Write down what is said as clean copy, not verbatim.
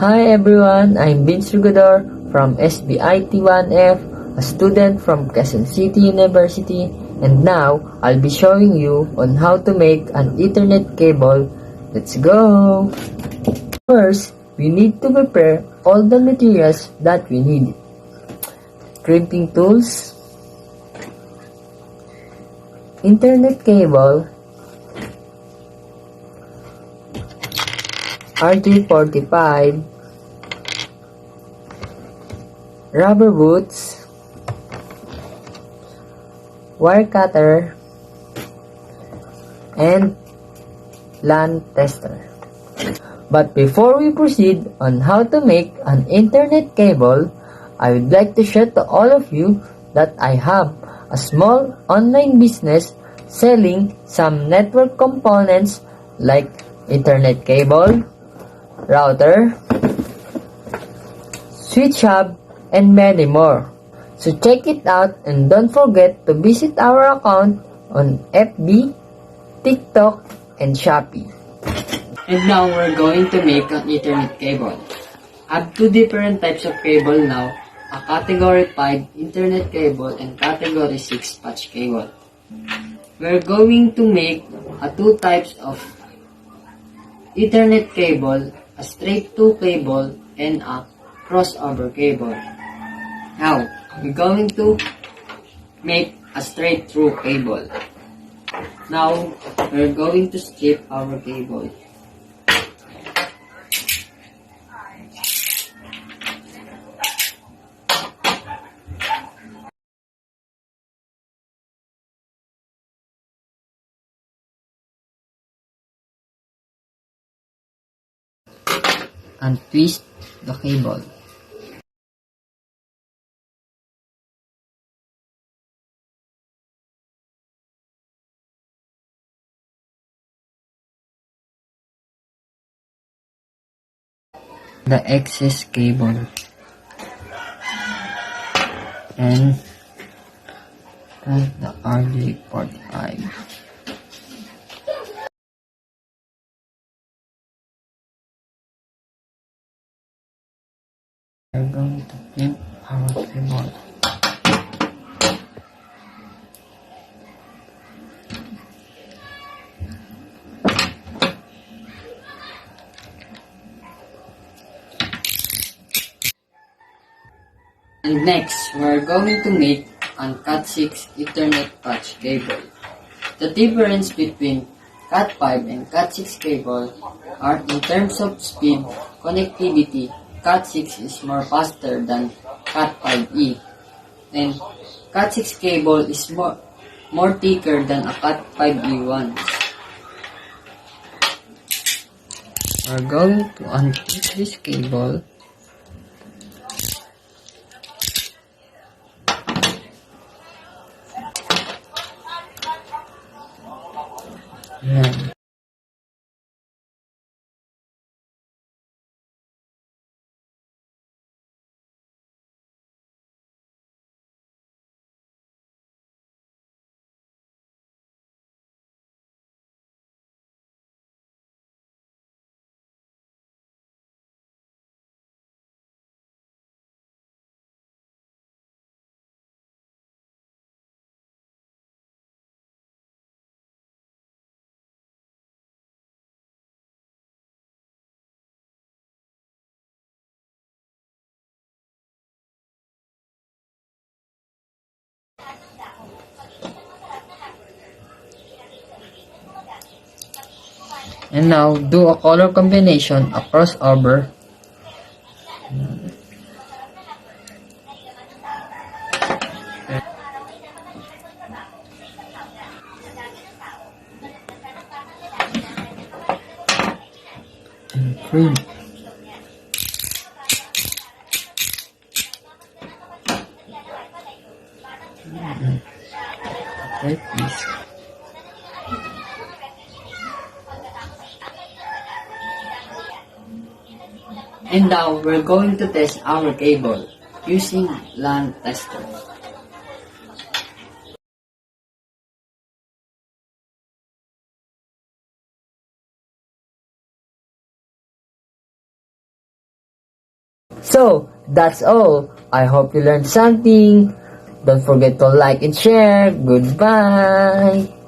Hi everyone, I'm Vince Rugador from SBIT1F, a student from Quezon City University, and now I'll be showing you on how to make an Ethernet cable. Let's go! First, we need to prepare all the materials that we need. Crimping tools, Ethernet cable, RJ45, rubber boots, wire cutter, and LAN tester. But before we proceed on how to make an Ethernet cable, I would like to share to all of you that I have a small online business selling some network components like Ethernet cable, router, switch hub, and many more. So check it out and don't forget to visit our account on FB, TikTok, and Shopee. And now we're going to make an Ethernet cable. I have two different types of cable now, a category 5 Ethernet cable and category 6 patch cable. We're going to make two types of Ethernet cable, a straight 2 cable and a crossover cable. Now, we're going to make a straight through cable. Now, we're going to strip our cable. And twist the cable. The excess cable and the RJ45. We're going to flip our cable. And next, we're going to make an Cat6 Ethernet patch cable. The difference between Cat5 and Cat6 cable are in terms of speed, connectivity. Cat6 is more faster than Cat5e, and Cat6 cable is more thicker than a Cat5e one. We're going to untwist this cable. Yan. And now, do a color combination, a crossover. And cream. Okay, please. And now, we're going to test our cable using LAN tester. So, that's all. I hope you learned something. Don't forget to like and share. Goodbye.